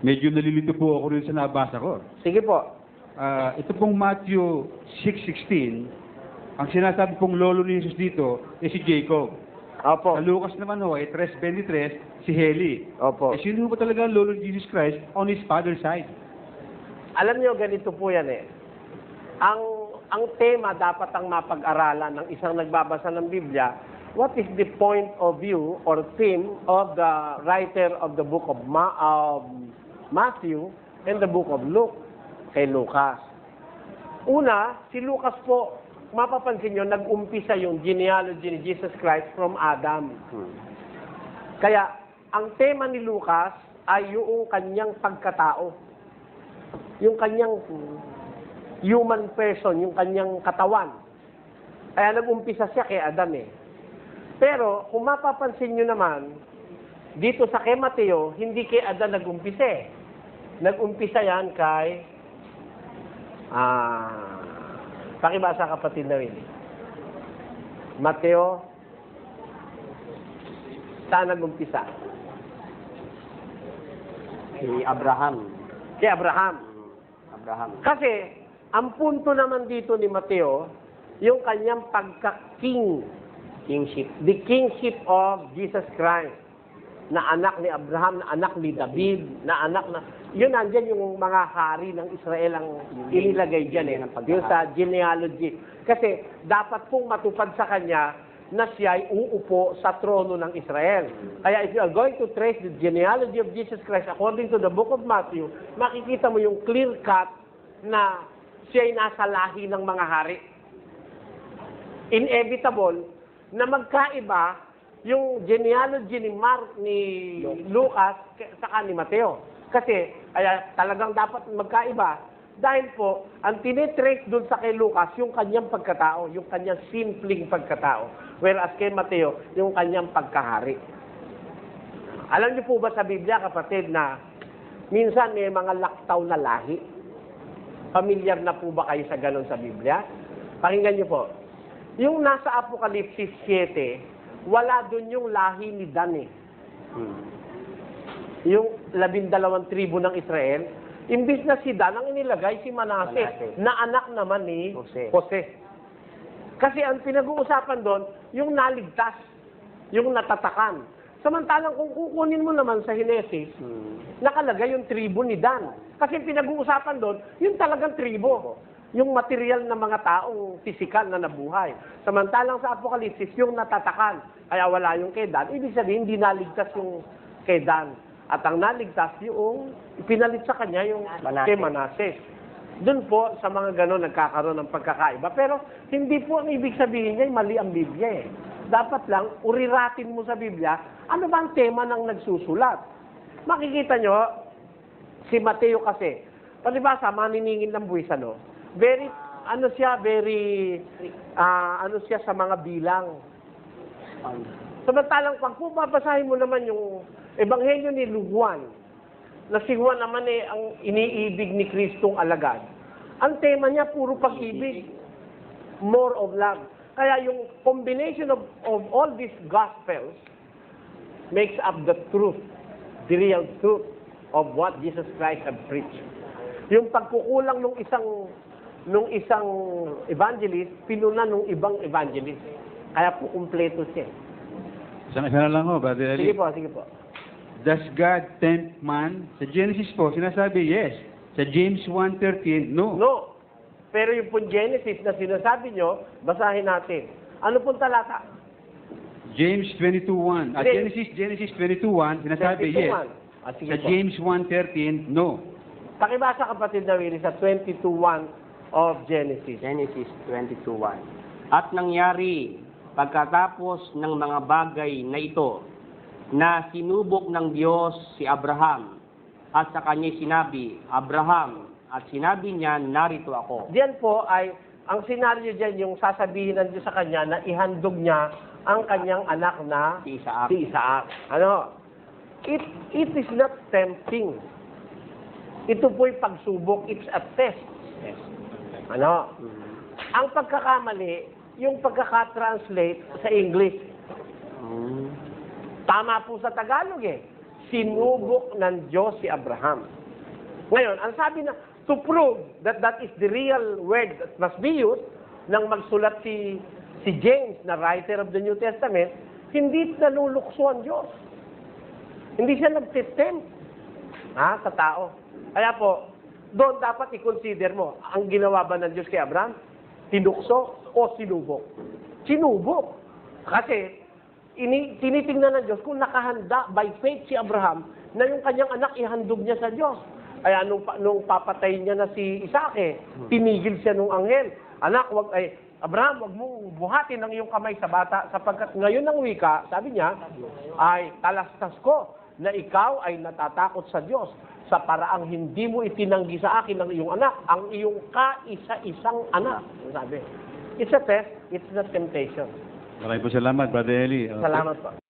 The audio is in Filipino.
Medyo nalilito po ako rin sa nabasa ko. Sige po. Ito pong Matthew 6:16, ang sinasabi pong lolo ni Jesus dito ay si Jacob. Opo. Sa Lucas naman ho, ay 3:23, si Heli. Opo. Sino ba talaga ang lolo ni Jesus Christ on his father's side? Alam niyo, ganito po yan eh. Ang tema dapat ang mapag-aralan ng isang nagbabasa ng Biblia, what is the point of view or theme of the writer of the book of Matthew and the book of Luke, kay Lucas. Una, si Lucas po, mapapansin nyo, nag-umpisa yung genealogy ni Jesus Christ from Adam. Kaya, ang tema ni Lucas ay yung kanyang pagkatao. Yung kanyang human person, yung kanyang katawan. Kaya nag-umpisa siya kay Adam eh. Pero, kung mapapansin nyo naman, dito sa kay Mateo, hindi kay Adam nag-umpisa eh. Nag-umpisa yan kay pakibasa kapatid na rin. Mateo, saan nag-umpisa? Si Abraham. Kay Abraham. Abraham. Kasi, ang punto naman dito ni Mateo, yung kanyang pagka-king. Kingship. The kingship of Jesus Christ. Na anak ni Abraham, na anak ni David, na anak na... Yun, nandyan yung mga hari ng Israel ang inilagay dyan eh. Yung sa genealogy. Kasi, dapat pong matupad sa kanya na siya ay uupo sa trono ng Israel. Kaya if you are going to trace the genealogy of Jesus Christ according to the book of Matthew, makikita mo yung clear cut na siya ay nasa lahi ng mga hari. Inevitable na magkaiba yung genealogy ni Lucas saka ni Mateo. Kasi talagang dapat magkaiba. Dahil po, ang tinitrace doon sa kay Lucas, yung kanyang pagkatao, yung kanyang simpleng pagkatao. Whereas kay Mateo, yung kanyang pagkahari. Alam niyo po ba sa Biblia, kapatid, na minsan may mga laktaw na lahi? Pamilyar na po ba kayo sa ganun sa Biblia? Pakinggan niyo po. Yung nasa Apokalipsis 7, wala doon yung lahi ni Dan eh. Yung 12 tribo ng Israel, imbis na si Dan ang inilagay, si Manasseh, na anak naman ni Jose. Kasi ang pinag-uusapan doon, yung naligtas, yung natatakan. Samantalang kung kukunin mo naman sa Genesis, nakalagay yung tribo ni Dan. Kasi pinag-uusapan doon, yung talagang tribo. Yung material na mga taong pisikal na nabuhay. Samantalang sa Apokalipsis, yung natatakan. Kaya wala yung kay Dan. Ibig sabihin, hindi naligtas yung kay Dan. At ang naligtas yung pinalit sa kanya yung kay Manasseh. Doon po, sa mga gano'n, nagkakaroon ng pagkakaiba. Pero hindi po ang ibig sabihin niya, mali ang Biblia eh. Dapat lang, uriratin mo sa Biblia, ano ba ang tema ng nagsusulat? Makikita nyo, si Mateo kasi, palibasa, maniningin ng buwis, ano? Very, ano siya sa mga bilang. Samantalang pag babasahin mo naman yung Ebanghelyo ni Juan, na si Juan naman ang iniibig ni Kristong alagad. Ang tema niya, puro pag-ibig. More of love. Kaya yung combination of all these gospels makes up the truth, the real truth of what Jesus Christ had preached. Yung pagkukulang nung isang evangelist, pinuna nung ibang evangelist. Kaya po kumpleto siya. Isa na lang ho, Brother Ali. Sige po. Does God tempt man? Sa Genesis po, sinasabi yes. Sa James 1:13, no. No. Pero yung pong Genesis na sinasabi nyo, basahin natin. Ano pong talata? James 22:1. Genesis 22:1, sinasabi 22:1. yes. Sa James 1:13, no. Pakibasa kapatid na Willie sa 22:1 of Genesis. Genesis 22:1. At nangyari, pagkatapos ng mga bagay na ito, na sinubok ng Diyos si Abraham, at sa kanya sinabi, Abraham, at sinabi niya, narito ako. Diyan po ay, ang senaryo dyan, yung sasabihin ng Diyos sa kanya na ihandog niya ang kanyang anak na Si Isaac. Ano? It is not tempting. Ito po'y pagsubok, it's a test. Yes. Ano? Ang pagkakamali, yung pagkaka-translate sa English. Tama po sa Tagalog eh. sinubok ng Diyos si Abraham. Ngayon, ang sabi na, to prove that that is the real word that must be used, nang magsulat si James, na writer of the New Testament, hindi nalulukso ang Diyos. Hindi siya nag-tempt sa tao. Kaya po, doon dapat i-consider mo, ang ginawa ba ng Diyos kay Abraham? Tinukso o sinubok? Sinubok. Kasi, tinitingnan ng Diyos kung nakahanda by faith si Abraham na yung kanyang anak ihandog niya sa Diyos. Kaya nung papatay niya na si Isaac, tinigil siya nung anghel. Anak, Abraham, wag mong buhatin ang iyong kamay sa bata sapagkat ngayon ang wika, sabi niya, ay talastas ko na ikaw ay natatakot sa Diyos sa paraang hindi mo itinanggi sa akin ang iyong anak, ang iyong kaisa-isang anak. Sabi, it's a test, it's not temptation. Maraming po salamat, Brother Eli. Salamat po.